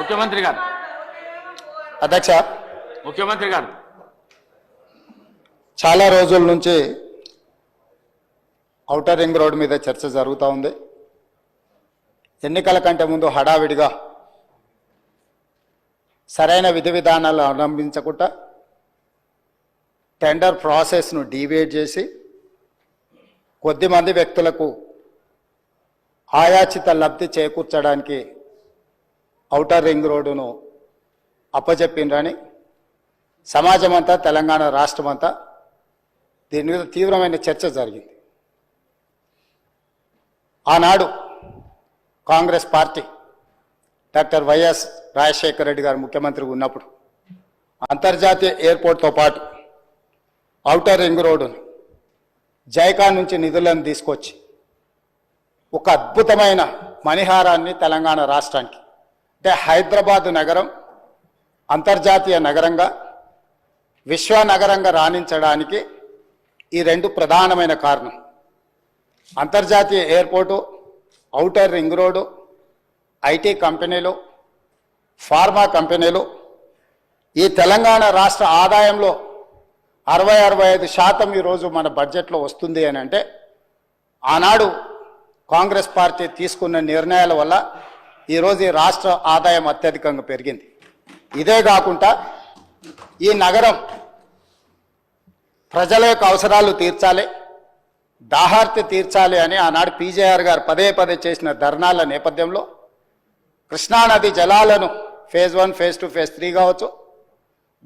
ముఖ్యమంత్రి గారు అధ్యక్ష, ముఖ్యమంత్రి గారు చాలా రోజుల నుంచి ఔటర్ రింగ్ రోడ్ మీద చర్చ జరుగుతూ ఉంది. ఎన్నికల కంటే ముందు హడావిడిగా సరైన విధి విధానాలు అవలంబించకుండా టెండర్ ప్రాసెస్ను డీవియేట్ చేసి కొద్దిమంది వ్యక్తులకు ఆయాచిత లబ్ధి చేకూర్చడానికి ఔటర్ రింగ్ రోడ్డును అప్పచెప్పిండ్రని సమాజమంతా, తెలంగాణ రాష్ట్రమంతా దీని మీద తీవ్రమైన చర్చ జరిగింది. ఆనాడు Congress party doctor YS Rajasekhara Reddy గారు ముఖ్యమంత్రిగా ఉన్నప్పుడు అంతర్జాతీయ ఎయిర్పోర్ట్తో పాటు ఔటర్ రింగ్ రోడ్డును జైకా నుంచి నిధులను తీసుకొచ్చి ఒక అద్భుతమైన మణిహారాన్ని తెలంగాణ రాష్ట్రానికి, అంటే హైదరాబాదు నగరం అంతర్జాతీయ నగరంగా, విశ్వనగరంగా రాణించడానికి ఈ రెండు ప్రధానమైన కారణం. అంతర్జాతీయ airport, outer ring road, IT కంపెనీలు, ఫార్మా కంపెనీలు. ఈ తెలంగాణ రాష్ట్ర ఆదాయంలో 60-65% ఈరోజు మన బడ్జెట్లో వస్తుంది అని అంటే ఆనాడు కాంగ్రెస్ పార్టీ తీసుకున్న నిర్ణయాల వల్ల ఈరోజు ఈ రాష్ట్ర ఆదాయం అత్యధికంగా పెరిగింది. ఇదే కాకుండా ఈ నగరం ప్రజల యొక్క అవసరాలు తీర్చాలి, దాహార్తి తీర్చాలి అని ఆనాడు పీజేఆర్ గారు పదే పదే చేసిన ధర్నాల నేపథ్యంలో కృష్ణానది జలాలను ఫేజ్ 1, ఫేజ్ 2, ఫేజ్ 3 కావచ్చు,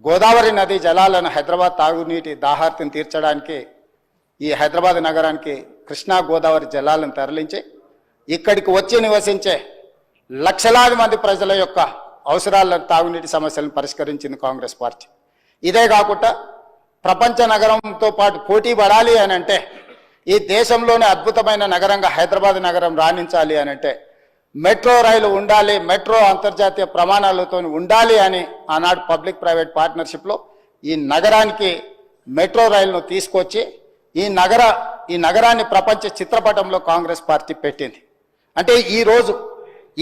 గోదావరి నది జలాలను హైదరాబాద్ తాగునీటి దాహార్తిని తీర్చడానికి ఈ హైదరాబాద్ నగరానికి కృష్ణా గోదావరి జలాలను తరలించి ఇక్కడికి వచ్చి నివసించే లక్షలాది మంది ప్రజల యొక్క అవసరాలను, తాగునీటి సమస్యలను పరిష్కరించింది కాంగ్రెస్ పార్టీ. ఇదే కాకుండా ప్రపంచ నగరంతో పాటు పోటీ పడాలి అని అంటే, ఈ దేశంలోనే అద్భుతమైన నగరంగా హైదరాబాద్ నగరం రాణించాలి అని అంటే మెట్రో రైలు ఉండాలి, మెట్రో అంతర్జాతీయ ప్రమాణాలతో ఉండాలి అని ఆనాడు పబ్లిక్ ప్రైవేట్ పార్ట్నర్షిప్లో ఈ నగరానికి మెట్రో రైలును తీసుకొచ్చి ఈ నగరాన్ని ప్రపంచ చిత్రపటంలో కాంగ్రెస్ పార్టీ పెట్టింది. అంటే ఈరోజు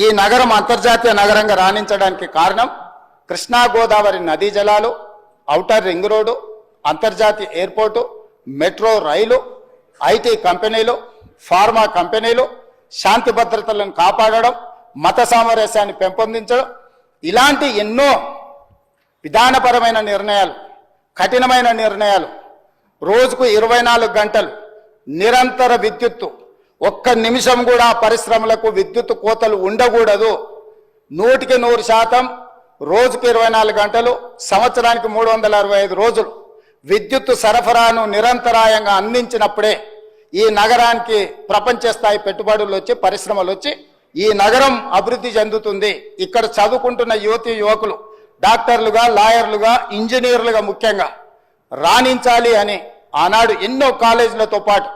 ఈ నగరం అంతర్జాతీయ నగరంగా రాణించడానికి కారణం కృష్ణా గోదావరి నదీ జలాలు, ఔటర్ రింగ్ రోడ్డు, అంతర్జాతీయ ఎయిర్పోర్టు, మెట్రో రైలు, ఐటీ కంపెనీలు, ఫార్మా కంపెనీలు, శాంతి భద్రతలను కాపాడడం, మత సామరస్యాన్ని పెంపొందించడం, ఇలాంటి ఎన్నో విధానపరమైన నిర్ణయాలు, కఠినమైన నిర్ణయాలు, రోజుకు 24 గంటలు నిరంతర విద్యుత్తు, ఒక్క నిమిషం కూడా పరిశ్రమలకు విద్యుత్ కోతలు ఉండకూడదు, 100% రోజుకు 24 గంటలు, సంవత్సరానికి 365 రోజులు విద్యుత్తు సరఫరాను నిరంతరాయంగా అందించినప్పుడే ఈ నగరానికి ప్రపంచ స్థాయి పెట్టుబడులు వచ్చి, పరిశ్రమలు వచ్చి ఈ నగరం అభివృద్ధి చెందుతుంది. ఇక్కడ చదువుకుంటున్న యువతి యువకులు డాక్టర్లుగా, లాయర్లుగా, ఇంజనీర్లుగా ముఖ్యంగా రాణించాలి అని ఆనాడు ఎన్నో కాలేజీలతో పాటు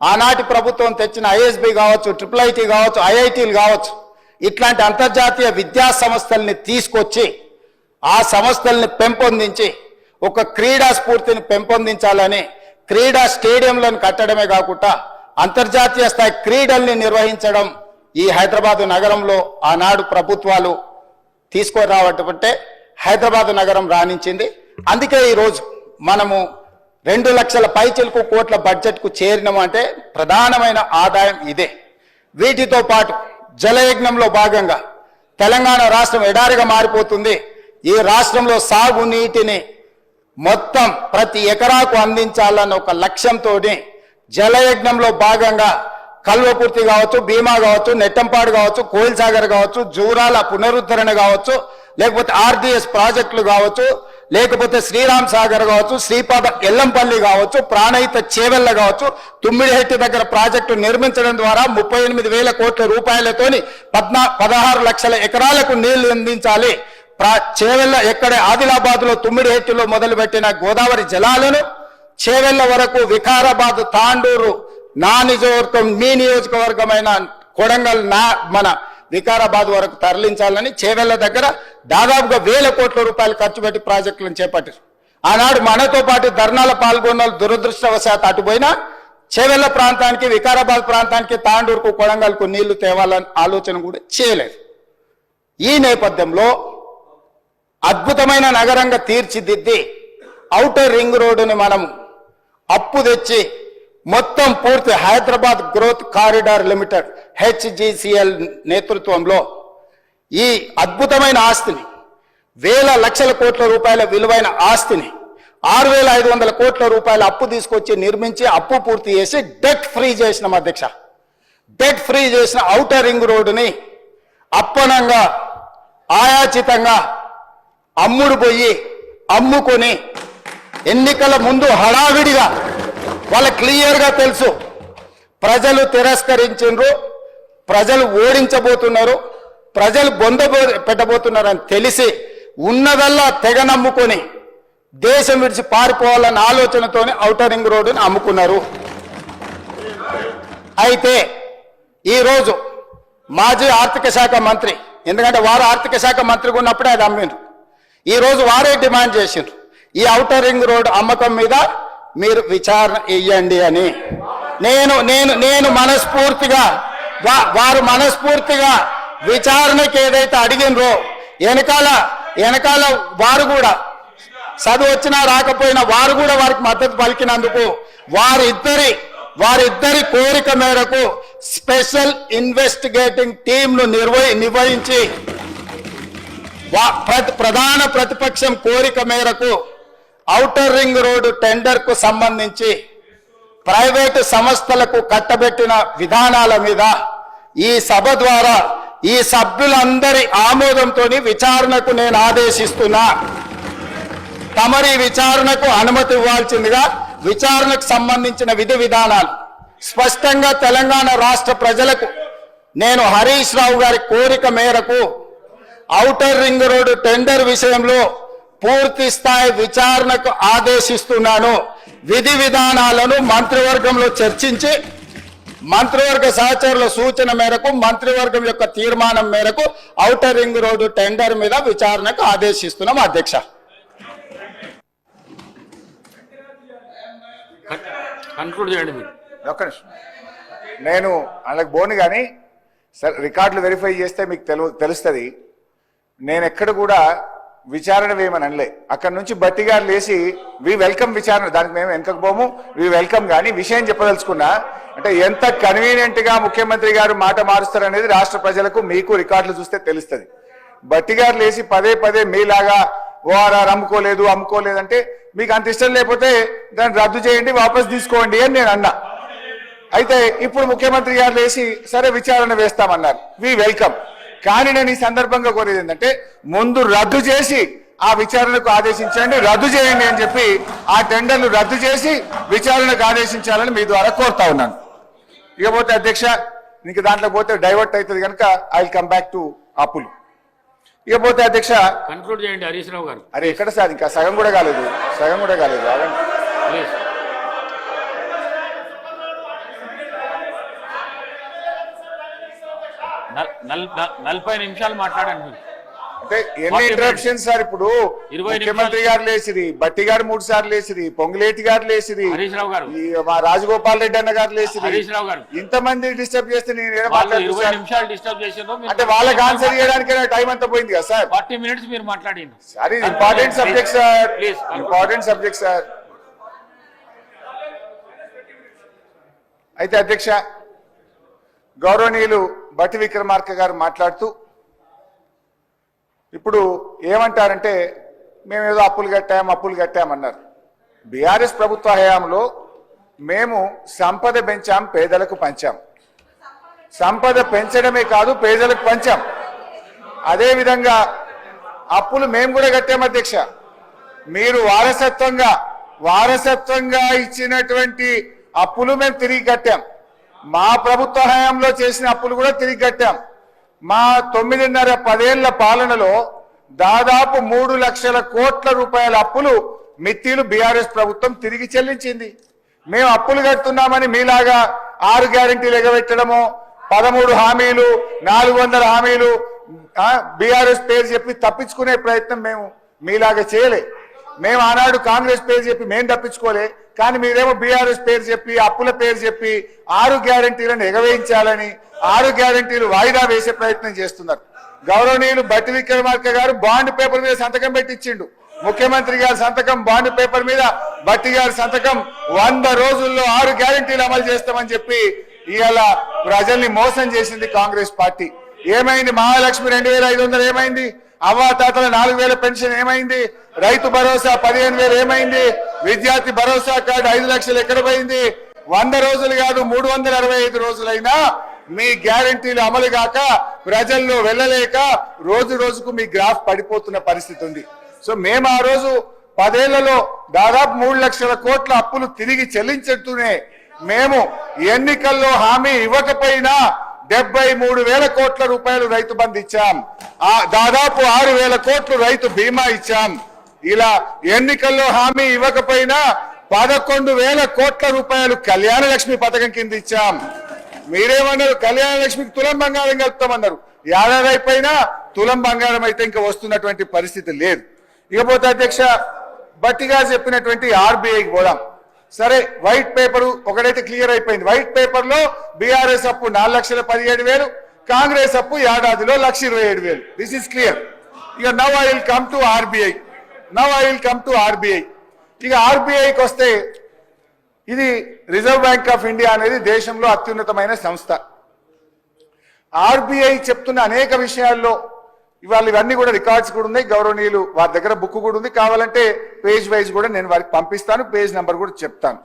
ఆనాటి ప్రభుత్వం తెచ్చిన ఐఎస్బి కావచ్చు, IIIT కావచ్చు, ఐఐటీలు కావచ్చు, ఇట్లాంటి అంతర్జాతీయ విద్యా సంస్థల్ని తీసుకొచ్చి ఆ సంస్థల్ని పెంపొందించి ఒక క్రీడా స్ఫూర్తిని పెంపొందించాలని క్రీడా స్టేడియంలను కట్టడమే కాకుండా అంతర్జాతీయ స్థాయి క్రీడల్ని నిర్వహించడం ఈ హైదరాబాదు నగరంలో ఆనాడు ప్రభుత్వాలు తీసుకురావటంటే హైదరాబాదు నగరం రాణించింది. అందుకే ఈరోజు మనము 2 లక్షల పైచిలకు కోట్ల బడ్జెట్కు చేరినామంటే ప్రధానమైన ఆదాయం ఇదే. వీటితో పాటు జలయజ్ఞంలో భాగంగా తెలంగాణ రాష్ట్రం ఎడారిగా మారిపోతుంది. ఈ రాష్ట్రంలో సాగునీటిని మొత్తం ప్రతి ఎకరాకు అందించాలన్న ఒక లక్ష్యంతో జలయజ్ఞంలో భాగంగా కల్వకుర్తి కావచ్చు, భీమా కావచ్చు, నెట్టంపాడు కావచ్చు, కోయిల్ సాగర్ కావచ్చు, జూరాల పునరుద్ధరణ కావచ్చు, లేకపోతే RDS ప్రాజెక్టులు కావచ్చు, లేకపోతే శ్రీరామ్ సాగర్ కావచ్చు, శ్రీపాద ఎల్లంపల్లి కావచ్చు, ప్రాణహిత చేవెళ్ళ కావచ్చు, తుమ్మిడిహెట్టి దగ్గర ప్రాజెక్టు నిర్మించడం ద్వారా 38,000 కోట్ల రూపాయలతోని 16 లక్షల ఎకరాలకు నీళ్లు అందించాలి. చేవెళ్ళ ఎక్కడే ఆదిలాబాద్లో తుమ్మిడిహెట్టిలో మొదలుపెట్టిన గోదావరి జలాలను చేవెళ్ళ వరకు వికారాబాద్, తాండూరు నా నియోజకవర్గం, మీ నియోజకవర్గమైన కొడంగల్ మన వికారాబాద్ వరకు తరలించాలని చేవెళ్ళ దగ్గర దాదాపుగా 1,000 కోట్ల రూపాయలు ఖర్చు పెట్టి ప్రాజెక్టులను చేపట్టారు. ఆనాడు మనతో పాటు ధర్నాల పాల్గొన్న దురదృష్టవశాత్తు అటుపోయినా చేవెళ్ళ ప్రాంతానికి, వికారాబాద్ ప్రాంతానికి, తాండూరుకు, కొడంగల్కు నీళ్లు తేవాలని ఆలోచన కూడా చేయలేదు. ఈ నేపథ్యంలో అద్భుతమైన నగరంగా తీర్చిదిద్ది ఔటర్ రింగ్ రోడ్డుని మనం అప్పు తెచ్చి మొత్తం పూర్తి Hyderabad growth corridor limited HGCL నేతృత్వంలో ఈ అద్భుతమైన ఆస్తిని వేల లక్షల కోట్ల రూపాయల విలువైన ఆస్తిని 6,500 కోట్ల రూపాయల అప్పు తీసుకొచ్చి నిర్మించి అప్పు పూర్తి చేసి డెట్ ఫ్రీ చేసిన అధ్యక్ష. డెట్ ఫ్రీ చేసిన ఔటర్ రింగ్ రోడ్డుని అప్పనంగా ఆయాచితంగా అమ్ముడు పోయి అమ్ముకొని ఎన్నికల ముందు హడావిడిగా వాళ్ళ క్లియర్గా తెలుసు ప్రజలు తిరస్కరించారు, ప్రజలు ఓడించబోతున్నారు, ప్రజలు బొంద పెట్టబోతున్నారు అని తెలిసి ఉన్నదల్లా తెగ నమ్ముకొని దేశం విడిచి పారిపోవాలన్న ఆలోచనతోనే ఔటర్ రింగ్ రోడ్డుని అమ్ముకున్నారు. అయితే ఈరోజు మాజీ ఆర్థిక శాఖ మంత్రి, ఎందుకంటే వారు ఆర్థిక శాఖ మంత్రిగా ఉన్నప్పుడే అది అమ్మిండ్రు, ఈరోజు వారే డిమాండ్ చేసిండ్రు ఈ ఔటర్ రింగ్ రోడ్ అమ్మకం మీద మీరు విచారణ ఇయ్యండి అని. నేను మనస్ఫూర్తిగా వారు మనస్ఫూర్తిగా విచారణకి ఏదైతే అడిగినరో వెనకాల వారు కూడా చదువు వచ్చినా రాకపోయినా వారు కూడా వారికి మద్దతు పలికినందుకు వారిద్దరి కోరిక మేరకు స్పెషల్ ఇన్వెస్టిగేటింగ్ టీంను నిర్వహించి ప్రధాన ప్రతిపక్షం కోరిక మేరకు ఔటర్ రింగ్ రోడ్డు టెండర్ కు సంబంధించి ప్రైవేటు సంస్థలకు కట్టబెట్టిన విధానాల మీద ఈ సభ ద్వారా ఈ సభ్యులందరి ఆమోదంతో విచారణకు నేను ఆదేశిస్తున్నా. తమరి విచారణకు అనుమతి ఇవ్వాల్సిందిగా విచారణకు సంబంధించిన విధి విధానాలు స్పష్టంగా తెలంగాణ రాష్ట్ర ప్రజలకు నేను హరీష్ రావు గారి కోరిక మేరకు ఔటర్ రింగ్ రోడ్డు టెండర్ విషయంలో పూర్తి స్థాయి విచారణకు ఆదేశిస్తున్నాను. విధి విధానాలను మంత్రివర్గంలో చర్చించి మంత్రివర్గ సహచరుల సూచన మేరకు మంత్రివర్గం యొక్క తీర్మానం మేరకు ఔటర్ రింగ్ రోడ్డు టెండర్ మీద విచారణకు ఆదేశిస్తున్నాం అధ్యక్ష. నేను వాళ్ళకి బోను కానీ సార్ రికార్డులు వెరిఫై చేస్తే మీకు తెలుస్తుంది. నేను ఎక్కడ కూడా విచారణ వేయమని అనలే. అక్కడ నుంచి బట్టి గారు లేచి వి వెల్కమ్ విచారణ, దానికి మేము వెనకకు పోము, వి వెల్కమ్. కానీ విషయం చెప్పదలుచుకున్నా అంటే ఎంత కన్వీనియంట్ గా ముఖ్యమంత్రి గారు మాట మారుస్తారు అనేది రాష్ట్ర ప్రజలకు మీకు రికార్డులు చూస్తే తెలుస్తుంది. బట్టి గారు లేచి పదే మీలాగా ఓఆర్ఆర్ అమ్ముకోలేదంటే మీకు అంత ఇష్టం లేకపోతే దాన్ని రద్దు చేయండి, వాపస్ తీసుకోండి అని నేను అన్నా. అయితే ఇప్పుడు ముఖ్యమంత్రి గారు లేచి సరే విచారణ వేస్తామన్నారు, వి వెల్కమ్. కానీ నేను ఈ సందర్భంగా కోరేది ఏంటంటే ముందు రద్దు చేసి ఆ విచారణకు ఆదేశించండి, రద్దు చేయండి అని చెప్పి ఆ టెండర్లు రద్దు చేసి విచారణకు ఆదేశించాలని మీ ద్వారా కోరుతా ఉన్నాను. ఇకపోతే అధ్యక్ష ఇంక దాంట్లో పోతే డైవర్ట్ అవుతుంది కనుక I will come back to అప్పులు. ఇకపోతే అధ్యక్ష కన్క్లూడ్ చేయండి హరీష్ రావు గారు. అరే ఎక్కడ సార్ ఇంకా సగం కూడా కాలేదు. నలభై నిమిషాలు మాట్లాడండి. అంటే ఎన్ని ఇంటరప్షన్స్ సార్? ఇప్పుడు ముఖ్యమంత్రి గారు లేచిరి, బట్టి గారు 3 సార్లు లేచిరి, పొంగులేటి గారు లేచిరి, హరీష్ రావు గారు, మా రాజగోపాల్ రెడ్డి అన్న గారు లేచిరి, హరీష్ రావు గారు, ఇంతమంది డిస్టర్బ్ చేస్తే నేను 20 నిమిషాలు డిస్టర్బ్ చేసారు. అంటే వాళ్ళకి ఆన్సర్ చేయడానికి టైం అంతా పోయింది కదా సార్. 40 మినిట్స్ మీరు మాట్లాడింది. Sir important subject sir, important subject sir. అయితే అధ్యక్ష గౌరవనీయులు బట్టి విక్రమార్క గారు మాట్లాడుతూ ఇప్పుడు ఏమంటారంటే మేమేదో అప్పులు కట్టామన్నారు. బీఆర్ఎస్ ప్రభుత్వ హయాంలో మేము సంపద పెంచాం, పేదలకు పంచాం. సంపద పెంచడమే కాదు పేదలకు పంచాం. అదేవిధంగా అప్పులు మేము కూడా కట్టాం అధ్యక్ష. మీరు వారసత్వంగా ఇచ్చినటువంటి అప్పులు మేము తిరిగి కట్టాం. మా ప్రభుత్వ హయాంలో చేసిన అప్పులు కూడా తిరిగి కట్టాం. మా 9.5-10 ఏళ్ల పాలనలో దాదాపు 3 లక్షల కోట్ల రూపాయల అప్పులు మిత్తిలు బీఆర్ఎస్ ప్రభుత్వం తిరిగి చెల్లించింది. మేము అప్పులు కడుతున్నామని మీలాగా 6 గ్యారెంటీలు ఎగబెట్టడమో 13 హామీలు 400 హామీలు బీఆర్ఎస్ పేరు చెప్పి తప్పించుకునే ప్రయత్నం మేము మీలాగా చేయలే. మేము ఆనాడు కాంగ్రెస్ పేరు చెప్పి మేము తప్పించుకోలే. కానీ మీరేమో బీఆర్ఎస్ పేరు చెప్పి అప్పుల పేరు చెప్పి 6 గ్యారెంటీలను ఎగవేయించాలని 6 గ్యారెంటీలు వాయిదా వేసే ప్రయత్నం చేస్తున్నారు. గౌరవనీయులు బట్టి విక్రమార్క గారు బాండ్ పేపర్ మీద సంతకం పెట్టించిండు. ముఖ్యమంత్రి గారి సంతకం బాండ్ పేపర్ మీద, బట్టి గారి సంతకం 100 రోజుల్లో 6 గ్యారెంటీలు అమలు చేస్తామని చెప్పి ఇవాళ ప్రజల్ని మోసం చేసింది కాంగ్రెస్ పార్టీ. ఏమైంది? మహాలక్ష్మి 2500 ఏమైంది? అవ్వాతాతల 4000 పెన్షన్ ఏమైంది? రైతు భరోసా 15,000 ఏమైంది? విద్యార్థి భరోసా కార్డు 5 లక్షలు ఎక్కడ పోయింది? 100 రోజులు కాదు 365 రోజులైనా మీ గ్యారెంటీలు అమలు కాక ప్రజల్లో వెళ్ళలేక రోజు రోజుకు మీ గ్రాఫ్ పడిపోతున్న పరిస్థితి ఉంది. సో మేము ఆ రోజు 10 ఏళ్లలో దాదాపు 3 లక్షల కోట్ల అప్పులు తిరిగి చెల్లించుతూనే మేము ఎన్నికల్లో హామీ ఇవ్వకపోయినా 73,000 కోట్ల రూపాయలు రైతు బంధు ఇచ్చాం. దాదాపు 6,000 కోట్లు రైతు బీమా ఇచ్చాం. ఇలా ఎన్నికల్లో హామీ ఇవ్వకపోయినా 11,000 కోట్ల రూపాయలు కళ్యాణ లక్ష్మి పథకం కింద ఇచ్చాం. మీరేమన్నారు? కళ్యాణ లక్ష్మికి తులం బంగారం కలుపుతామన్నారు. ఏడాది అయిపోయినా తులం బంగారం అయితే ఇంకా వస్తున్నటువంటి పరిస్థితి లేదు. ఇకపోతే అధ్యక్ష, బట్టిగా చెప్పినటువంటి ఆర్బీఐకి పోదాం. సరే, వైట్ పేపర్ ఒకటైతే క్లియర్ అయిపోయింది. వైట్ పేపర్ లో బీఆర్ఎస్ అప్పు 4,17,000, కాంగ్రెస్ అప్పు ఏడాదిలో 1,27,000. This is clear. ఇక now I will come to RBI. ఇక ఆర్బీఐకి వస్తే, ఇది రిజర్వ్ బ్యాంక్ ఆఫ్ ఇండియా అనేది దేశంలో అత్యున్నతమైన సంస్థ. ఆర్బీఐ చెప్తున్న అనేక విషయాల్లో ఇవాళ ఇవన్నీ కూడా రికార్డ్స్ కూడా ఉన్నాయి. గౌరవనీయులు వారి దగ్గర బుక్ కూడా ఉంది. కావాలంటే పేజ్ వైజ్ కూడా నేను వారికి పంపిస్తాను, పేజ్ నెంబర్ కూడా చెప్తాను.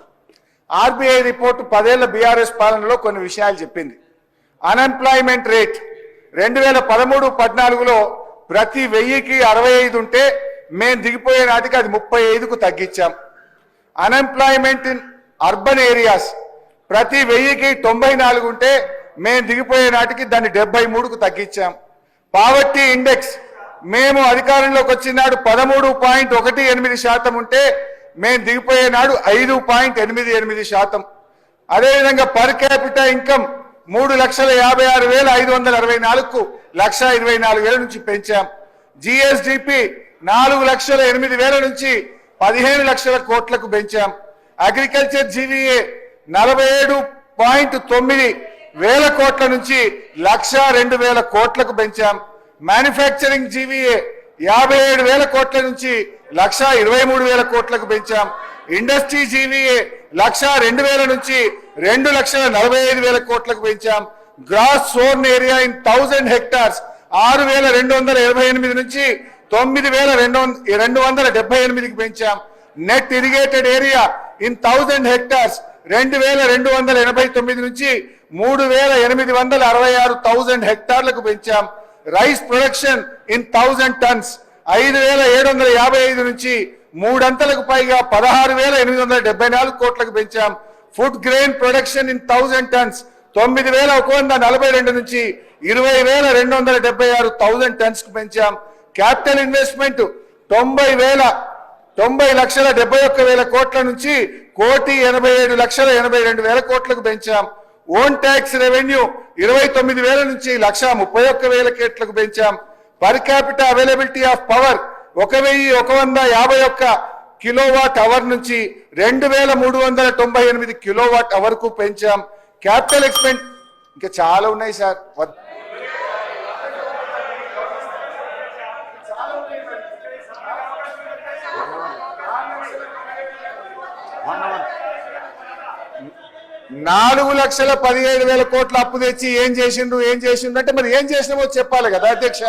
ఆర్బీఐ రిపోర్టు 10 ఏళ్ల బీఆర్ఎస్ పాలనలో కొన్ని విషయాలు చెప్పింది. అన్ఎంప్లాయ్మెంట్ రేట్ 2013-14లో ప్రతి 1000కి 65 ఉంటే మేము దిగిపోయే నాటికి అది 35కు తగ్గించాం. అన్ఎంప్లాయ్మెంట్ ఇన్ అర్బన్ ఏరియాస్ ప్రతి 1000కి 94 ఉంటే మేము దిగిపోయే నాటికి దాన్ని 73కు తగ్గించాం. పావర్టీ ఇండెక్స్ మేము అధికారంలోకి వచ్చిన నాడు 13.18% ఉంటే మేము దిగిపోయే నాడు 5.88%. అదేవిధంగా పర్ క్యాపిటల్ ఇన్కమ్ 3,56,564కు 1,24,000 నుంచి పెంచాం. జిఎస్డిపి 4,08,000 నుంచి 15 లక్షల కోట్లకు పెంచాం. అగ్రికల్చర్ జీవీఏ 47.9 కోట్ల నుంచి 1,02,000 కోట్లకు పెంచాం. మ్యానుఫ్యాక్చరింగ్ జీవీఏ 57,000 కోట్ల నుంచి 1,23,000 కోట్లకు పెంచాం. ఇండస్ట్రీ జీవీఏ 1,02,000 నుంచి 2,45,000 కోట్లకు పెంచాం. Gross sown area in 1000 hectares 6,288 నుంచి 9,278కి పెంచాం. Net irrigated area in 1000 hectares 2,289 నుంచి 3,866 హెక్టార్లకు పెంచాం. రైస్ ప్రొడక్షన్ ఇన్ 1000 టన్స్ 5,755 నుంచి 3 అంతలకు పైగా 16,874 కోట్లకు పెంచాం. Food grain production in 1000 tons 9,142 నుంచి 20,276 టన్స్ కు పెంచాం. క్యాపిటల్ ఇన్వెస్ట్మెంట్ 90,71,000 కోట్ల నుంచి 1,87,82,000 కోట్లకు పెంచాం. ఓన్ ట్యాక్స్ రెవెన్యూ 29,000 నుంచి 1,31,000 కోట్లకు పెంచాం. Per capital availability of power 1,151 kilowatt hour నుంచి 2,398 కిలోవాట్ అవర్ కు పెంచాం. క్యాపిటల్ ఎక్స్పెండ్ ఇంకా చాలా ఉన్నాయి సార్. $4,17,000 కోట్ల అప్పు తెచ్చి ఏం చేసిండ్రు అంటే మరి ఏం చేసినామో చెప్పాలి కదా అధ్యక్ష.